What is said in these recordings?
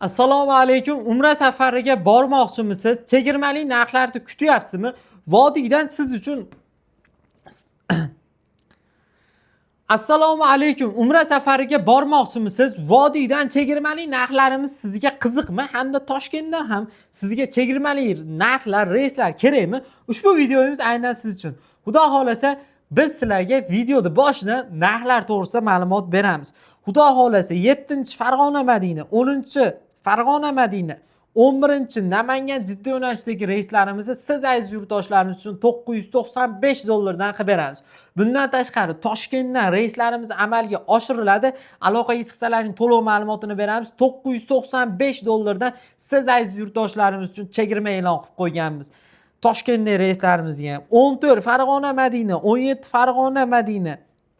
Assalomu alaykum. Umra safariga bormoqchimisiz? Chegirmali narxlarni kutyapsizmi? Vodiydan siz uchun Assalomu alaykum. Umra safariga bormoqchimisiz? Vodiydan chegirmali narxlarimiz sizga qiziqmi? Hamda Toshkentdan ham sizga chegirmali narxlar, reyslar kerakmi? Ushbu videomiz aynan siz uchun. Xudo xolasa biz sizlarga videoda boshidan narxlar to'g'risida ma'lumot beramiz. Xudo xolasa 7-Farg'ona Madina, 10-Farg'ona Madina, 11-Namangan Jidda yo'nalishidagi reyslarimizni siz aziz yurtdoshlarimiz uchun $995 dan qilib beramiz. Bundan tashqari Toshkentdan reyslarimiz amalga oshiriladi. Aloqaga chiqsalaring to'lov ma'lumotini beramiz. $995 dan siz aziz yurtdoshlarimiz uchun chegirma e'lon qilib qo'yganmiz. Toshkentdagi reyslarimizga ham 14 Farg'ona Madina, 17 Farg'ona Madina,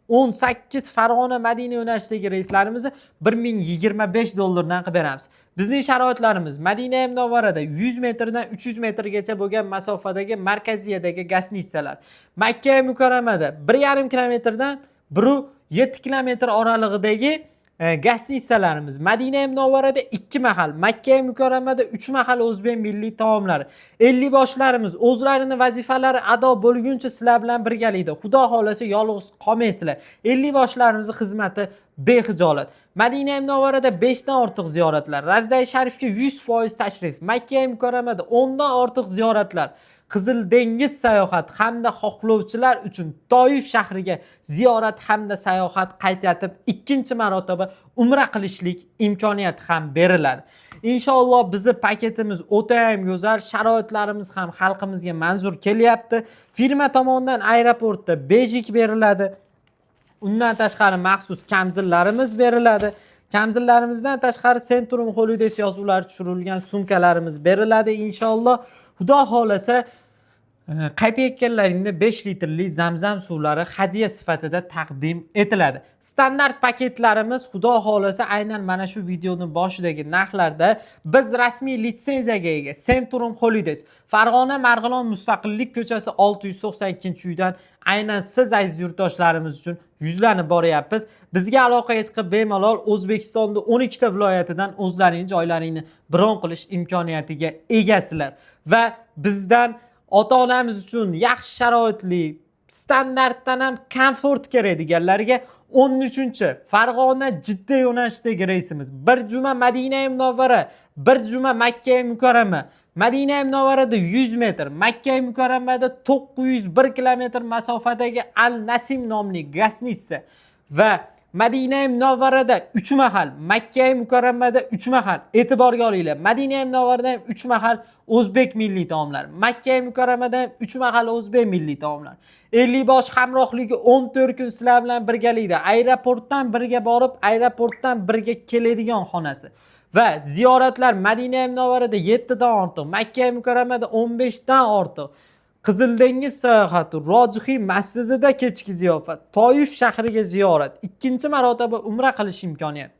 18 Farg'ona Madina yo'nalishidagi reyslarimizni $1025 dan qilib beramiz. Bizning sharoitlarimiz Madina Munavvarada 100 metrdan 300 metrgacha bo'lgan masofadagi markaziyadagi gasnitsalar. Makka Mukarramada 1,5 kilometrdan 1,7 kilometr oralig'idagi gasnitsalarimiz. Madina Munavvarada 2 mahal, Makka Mukarramada 3 mahal o'zbek milliy taomlari. 50 boshlarimiz o'zlarining vazifalari ado bo'lguncha sizlar bilan birgalikda. Xudo xolasa yolg'iz qolmaysizlar. 50 boshlarimizni xizmati bexijolat. Madina Munavvarada 5 dan ortiq ziyoratlar, Ravza-i Sharifga 100% tashrif, Makka Mukarramada 10 dan ortiq ziyoratlar. Qizil dengiz sayohat hamda xohlovchilar uchun Toyif shahriga ziyorat hamda sayohat qaytatib ikkinchi marotaba umra qilishlik imkoniyati ham beriladi. Inshaalloh bizning paketimiz o'ta ham go'zal, sharoitlarimiz ham xalqimizga manzur kelyapti. Firma tomonidan aeroportda bejik beriladi. Undan tashqari maxsus kamzillarimiz beriladi. Kamzillarimizdan tashqari Centrum Holidays yozuvlari tushirilgan sumkalarimiz beriladi inshaalloh. Xudo xolasa qaytayotganlaringda 5 litrli zamzam suvlari hadya sifatida taqdim etiladi. Standart paketlarimiz xudo xolasa aynan mana shu videoning boshidagi narxlarda biz rasmiy litsenziyaga ega Centrum Holidays Farg'ona Marg'ilon Mustaqillik ko'chasi 692-uydan aynan siz aziz yurtdoshlarimiz uchun yuzlanib boryapmiz. Bizga aloqaga chiqib bemalol O'zbekistonda 12 ta viloyatidan o'zlaringiz joylaringni bron qilish imkoniyatiga egasizlar va bizdan ota-onamiz uchun yaxshi sharoitli, standartdan ham komfort kerak deganlarga 13-Farg'ona Jidda yo'nalishidagi reysimiz. Bir juma Madina Munavvara, bir juma Makka Mukarrama. Madina Munavvarada 100 metr, Makka Mukarramada 901 kilometr masofadagi Al Nasim nomli gasnitsa va Madina Munavvarada 3 mahal, Makka Mukarramada 3 mahal. E'tiborga olinglar. Madina Munavvarada ham 3 mahal o'zbek milliy taomlari, Makka Mukarramada ham 3 mahal o'zbek milliy taomlari. 50 bosh hamrohligi 14 kun sizlar bilan birgalikda aeroportdan birga borib, aeroportdan birga keladigan xonasi. Va ziyoratlar Madina Munavvarada 7 dan ortiq, Makka Mukarramada 15 dan ortiq. Qizil dengiz sayohati, Rojihiy masjidida kechki ziyofat, Toyif shahriga ziyorat, ikkinchi marotaba umra qilish imkoniyati.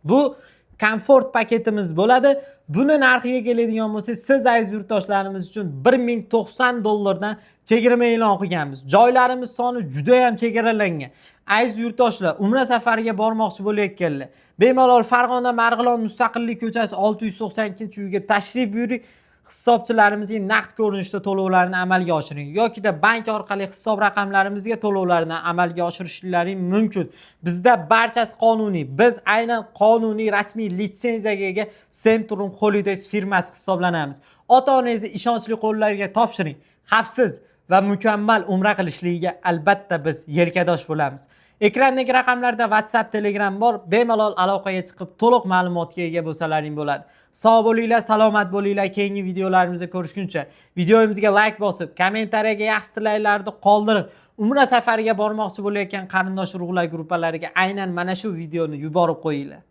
Bu komfort paketimiz bo'ladi. Buni narxiga keladigan bo'lsak, siz aziz yurtdoshlarimiz uchun $1090 dan chegirma e'lon qilganmiz. Joylarimiz soni juda ham chegaralangan. Aziz yurtdoshlar, umra safariga bormoqchi bo'layotganlar, bemalol Farg'ona Marg'ilon Mustaqillik ko'chasi 692-uyga tashrif buyuring. Hisobchilarimizga naqd ko'rinishda to'lovlarni amalga oshiring yoki da bank orqali hisob raqamlarimizga to'lovlarni amalga oshirishlaring mumkin. Bizda barchasi qonuniy. Biz aynan qonuniy rasmiy litsenziyaga ega Centrum Holidays firmasi hisoblanamiz. Ota-onangizni ishonchli qo'llarga topshiring. Xavfsiz va mukammal umra qilishligiga albatta biz yelkadosh bo'lamiz. Ekrandagi raqamlarda WhatsApp, Telegram bor. Bemalol aloqaga chiqib to'liq ma'lumotga ega bo'lsalaring bo'ladi. Sog' bo'linglar, salomat bo'linglar. Keyingi videolarimizda ko'rishguncha videomizga like bosib, kommentariyaga yaxshi tilaklarni qoldirib, umra safariga bormoqchi bo'layotgan qarindosh urug'lar guruhlariga aynan mana shu videoni yuborib qo'yinglar.